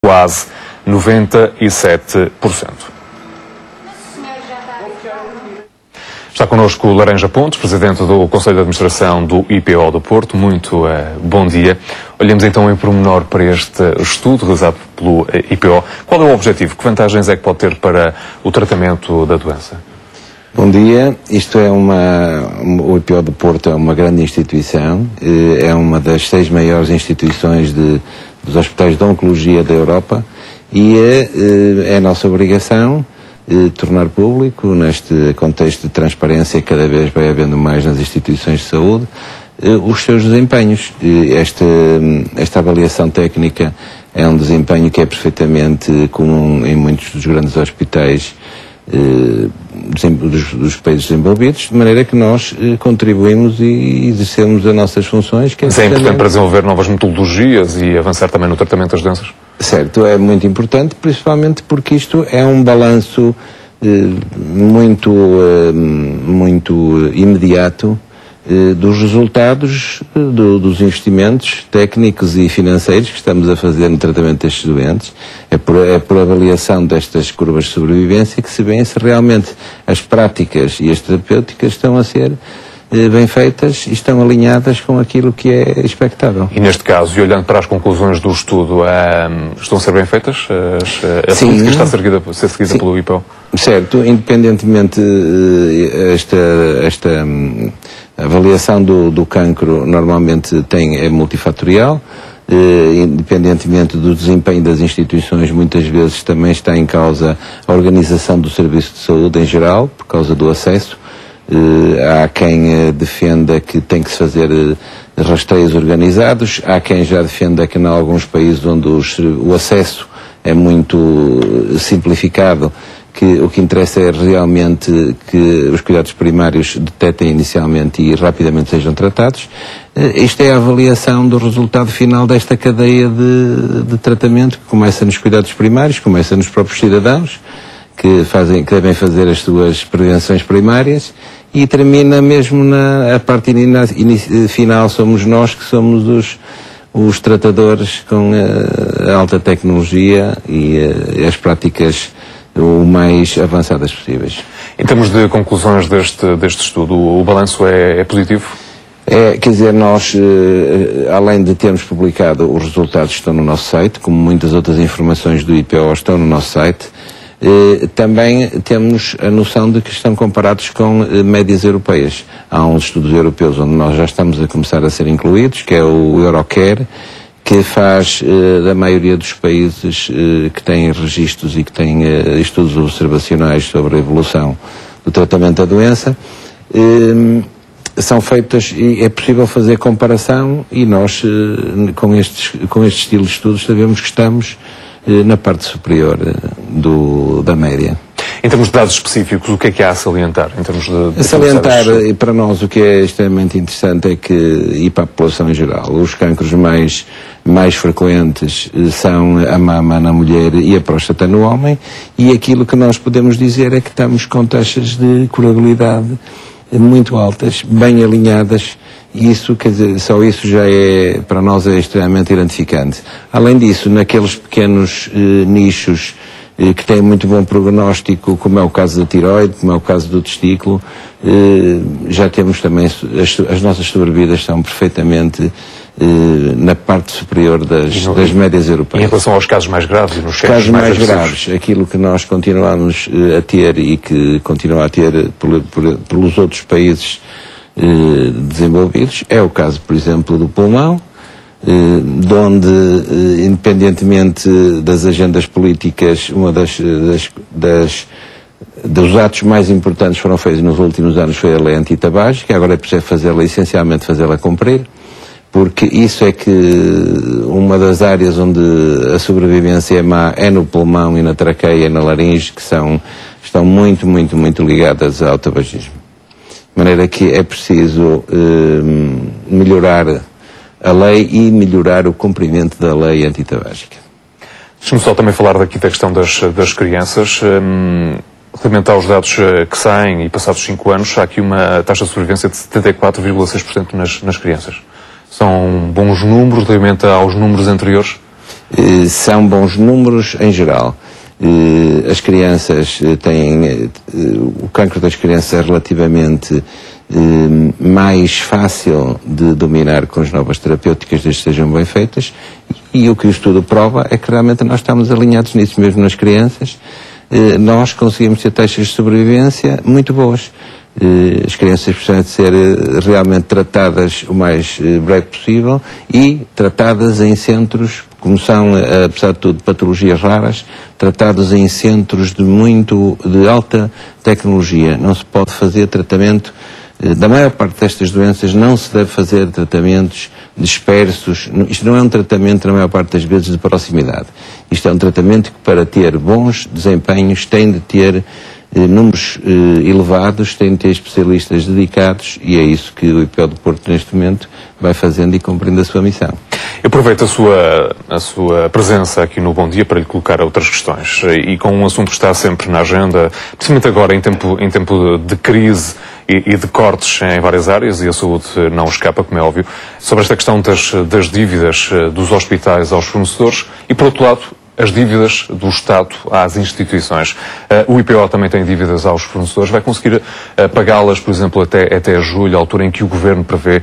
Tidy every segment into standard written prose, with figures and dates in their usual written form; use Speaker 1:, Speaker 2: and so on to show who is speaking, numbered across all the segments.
Speaker 1: quase 97%. Está connosco Laranja Pontes, Presidente do Conselho de Administração do IPO do Porto. Muito bom dia. Olhemos então em pormenor para este estudo realizado pelo IPO. Qual é o objetivo? Que vantagens é que pode ter para o tratamento da doença?
Speaker 2: Bom dia. Isto é o IPO do Porto é uma grande instituição, é uma das 6 maiores instituições dos hospitais de oncologia da Europa e é a nossa obrigação tornar público, neste contexto de transparência que cada vez vai havendo mais nas instituições de saúde, os seus desempenhos. Esta avaliação técnica é um desempenho que é perfeitamente comum em muitos dos grandes hospitais dos países desenvolvidos, de maneira que nós contribuímos e exercemos as nossas funções.
Speaker 1: Mas é importante para desenvolver novas metodologias e avançar também no tratamento das doenças? Certo,
Speaker 2: é muito importante, principalmente porque isto é um balanço muito imediato dos resultados dos investimentos técnicos e financeiros que estamos a fazer no tratamento destes doentes. É por avaliação destas curvas de sobrevivência que se vê se realmente as práticas e as terapêuticas estão a ser bem feitas e estão alinhadas com aquilo que é expectável.
Speaker 1: E neste caso, e olhando para as conclusões do estudo, estão a ser bem feitas? A política está a ser seguida pelo IPO?
Speaker 2: Certo, independentemente esta avaliação do cancro normalmente é multifatorial, independentemente do desempenho das instituições, muitas vezes também está em causa a organização do serviço de saúde em geral, por causa do acesso. Há quem defenda que tem que se fazer rastreios organizados, há quem já defenda que em alguns países onde o acesso é muito simplificado, que o que interessa é realmente que os cuidados primários detectem inicialmente e rapidamente sejam tratados. Esta é a avaliação do resultado final desta cadeia de tratamento, que começa nos cuidados primários, começa nos próprios cidadãos, que devem fazer as suas prevenções primárias, e termina mesmo a parte final, somos nós que somos os tratadores com a alta tecnologia e as práticas o mais avançadas possíveis.
Speaker 1: Em termos de conclusões deste estudo, o balanço é positivo?
Speaker 2: Quer dizer, nós, além de termos publicado, os resultados estão no nosso site, como muitas outras informações do IPO estão no nosso site, também temos a noção de que estão comparados com médias europeias. Há uns estudos europeus onde nós já estamos a começar a ser incluídos, que é o Eurocare, que faz da maioria dos países que têm registros e que têm estudos observacionais sobre a evolução do tratamento da doença, são feitas e é possível fazer comparação, e nós com este estilo de estudos sabemos que estamos na parte superior da média.
Speaker 1: Em termos de dados específicos, o que é a salientar? Em termos de
Speaker 2: salientar, para nós, o que é extremamente interessante é que, e para a população em geral, os cancros mais frequentes são a mama na mulher e a próstata no homem, e aquilo que nós podemos dizer é que estamos com taxas de curabilidade muito altas, bem alinhadas, e isso, quer dizer, só isso já para nós é extremamente gratificante. Além disso, naqueles pequenos nichos que têm muito bom prognóstico, como é o caso da tiroide, como é o caso do testículo, já temos também, as nossas sobrevidas são perfeitamente na parte superior das médias europeias.
Speaker 1: Em relação aos casos mais graves e nos
Speaker 2: casos mais graves, aquilo que nós continuamos a ter e que continua a ter pelos outros países desenvolvidos, é o caso, por exemplo, do pulmão, onde, independentemente das agendas políticas, uma dos atos mais importantes foram feitos nos últimos anos foi a lei antitabágica, agora é preciso essencialmente fazê-la cumprir, porque isso é que uma das áreas onde a sobrevivência é má é no pulmão e na traqueia e na laringe, que estão muito, muito, muito ligadas ao tabagismo. De maneira que é preciso melhorar a lei e melhorar o cumprimento da lei antitabágica.
Speaker 1: Deixa-me só também falar daqui da questão das crianças. Relativamente aos dados que saem e passados 5 anos, há aqui uma taxa de sobrevivência de 74,6% nas crianças. São bons números relativamente aos números anteriores?
Speaker 2: São bons números em geral. As crianças têm, o cancro das crianças é relativamente mais fácil de dominar com as novas terapêuticas, desde que sejam bem feitas, e o que o estudo prova é que realmente nós estamos alinhados nisso mesmo nas crianças. Nós conseguimos ter taxas de sobrevivência muito boas. As crianças precisam de ser realmente tratadas o mais breve possível e tratadas em centros, como são, apesar de tudo, patologias raras, tratados em centros de alta tecnologia. Não se pode fazer tratamento, da maior parte destas doenças não se deve fazer tratamentos dispersos. Isto não é um tratamento, na maior parte das vezes, de proximidade. Isto é um tratamento que, para ter bons desempenhos, tem de ter números elevados, tem de ter especialistas dedicados, e é isso que o IPO do Porto, neste momento, vai fazendo e cumprindo a sua missão.
Speaker 1: Eu aproveito a sua presença aqui no Bom Dia para lhe colocar outras questões, e com um assunto que está sempre na agenda, principalmente agora em tempo de crise e de cortes em várias áreas, e a saúde não escapa, como é óbvio, sobre esta questão das dívidas dos hospitais aos fornecedores e, por outro lado, as dívidas do Estado às instituições. O IPO também tem dívidas aos fornecedores. Vai conseguir pagá-las, por exemplo, até julho, a altura em que o Governo prevê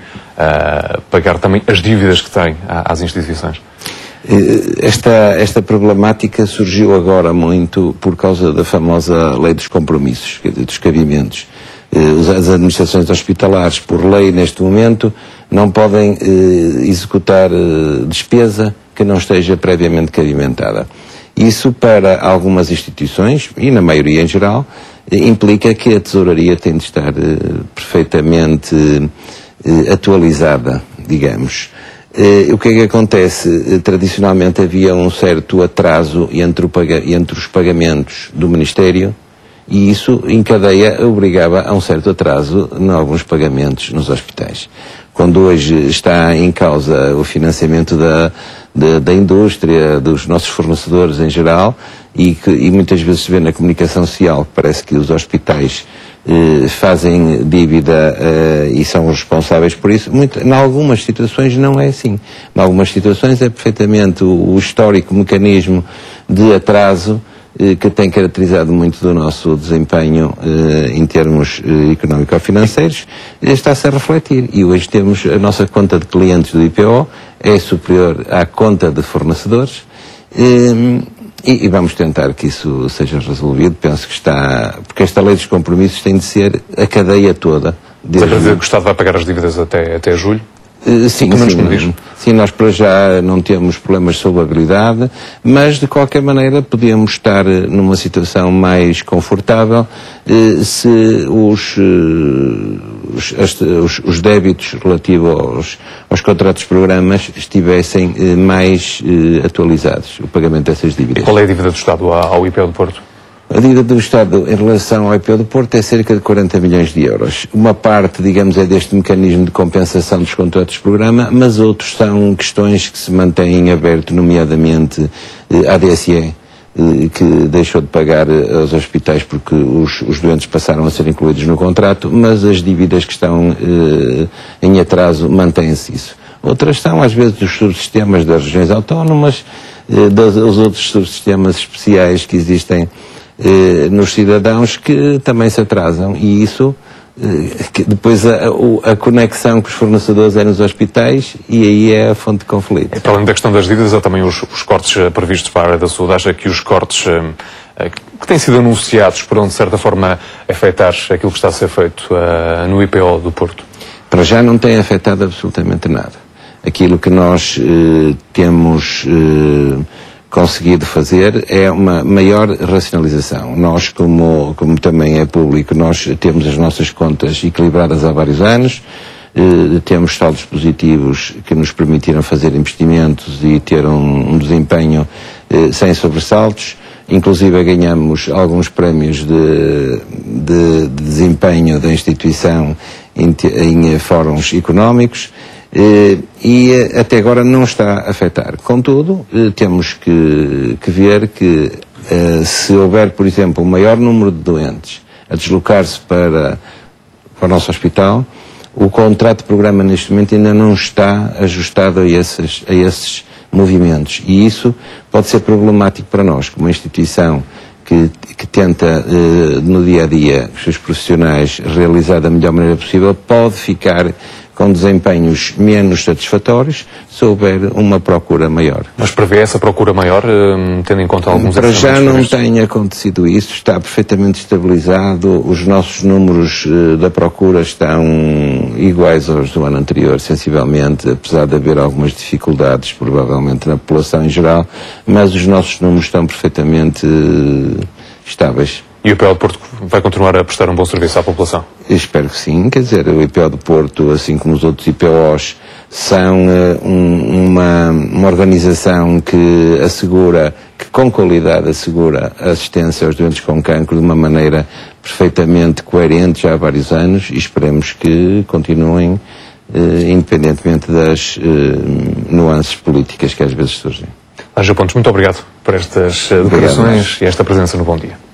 Speaker 1: pagar também as dívidas que tem às instituições?
Speaker 2: Esta problemática surgiu agora muito por causa da famosa lei dos compromissos, dos cabimentos. As administrações hospitalares, por lei neste momento, não podem executar despesa que não esteja previamente cabimentada. Isso, para algumas instituições, e na maioria em geral, implica que a tesouraria tem de estar perfeitamente atualizada, digamos. O que é que acontece? Tradicionalmente havia um certo atraso entre os pagamentos do Ministério, e isso, em cadeia, obrigava a um certo atraso em alguns pagamentos nos hospitais. Quando hoje está em causa o financiamento da indústria, dos nossos fornecedores em geral, e muitas vezes se vê na comunicação social que parece que os hospitais fazem dívida e são responsáveis por isso, em algumas situações não é assim. Em algumas situações é perfeitamente o histórico mecanismo de atraso que tem caracterizado muito do nosso desempenho em termos económico-financeiros, está-se a refletir. E hoje temos a nossa conta de clientes do IPO, é superior à conta de fornecedores, e vamos tentar que isso seja resolvido. Penso que está, porque esta lei dos compromissos tem de ser a cadeia toda.
Speaker 1: Mas é para dizer que o Estado vai pagar as dívidas até julho?
Speaker 2: Sim, nós para já não temos problemas de solvabilidade, mas de qualquer maneira podemos estar numa situação mais confortável se os débitos relativos aos contratos de programas estivessem mais atualizados, o pagamento dessas dívidas.
Speaker 1: E qual é a dívida do Estado ao IPO do Porto?
Speaker 2: A dívida do Estado em relação ao IPO do Porto é cerca de 40 milhões de euros. Uma parte, digamos, é deste mecanismo de compensação dos contratos de programa, mas outros são questões que se mantêm aberto, nomeadamente a ADSE, que deixou de pagar aos hospitais porque os doentes passaram a ser incluídos no contrato, mas as dívidas que estão em atraso mantém-se isso. Outras são, às vezes, os subsistemas das regiões autónomas, os outros subsistemas especiais que existem nos cidadãos, que também se atrasam, e isso depois a conexão com os fornecedores é nos hospitais, e aí é a fonte de conflito.
Speaker 1: E para além da questão das dívidas, há também os cortes previstos para a área da saúde. Acha que os cortes que têm sido anunciados poderão, de certa forma, afetar aquilo que está a ser feito no IPO do Porto?
Speaker 2: Para já não tem afetado absolutamente nada. Aquilo que nós temos conseguido fazer é uma maior racionalização. Nós, como também é público, nós temos as nossas contas equilibradas há vários anos, temos saldos positivos que nos permitiram fazer investimentos e ter um desempenho sem sobressaltos. Inclusive ganhamos alguns prémios de desempenho da instituição em fóruns económicos. E até agora não está a afetar. Contudo, temos que ver que se houver, por exemplo, um maior número de doentes a deslocar-se para o nosso hospital, o contrato de programa neste momento ainda não está ajustado a esses movimentos. E isso pode ser problemático para nós, como uma instituição que tenta, no dia-a-dia, os seus profissionais realizar da melhor maneira possível, pode ficar com desempenhos menos satisfatórios se houver uma procura maior.
Speaker 1: Mas prevê essa procura maior, tendo em conta alguns
Speaker 2: Para já não tem acontecido isso, está perfeitamente estabilizado, os nossos números da procura estão iguais aos do ano anterior, sensivelmente, apesar de haver algumas dificuldades, provavelmente, na população em geral, mas os nossos números estão perfeitamente estáveis.
Speaker 1: E o IPO do Porto vai continuar a prestar um bom serviço à população?
Speaker 2: Eu espero que sim, quer dizer, o IPO do Porto, assim como os outros IPOs, são uma organização que assegura, que com qualidade assegura a assistência aos doentes com cancro de uma maneira perfeitamente coerente já há vários anos e esperemos que continuem, independentemente das nuances políticas que às vezes surgem.
Speaker 1: Ângelo Pontes, muito obrigado por estas declarações e esta presença no Bom Dia.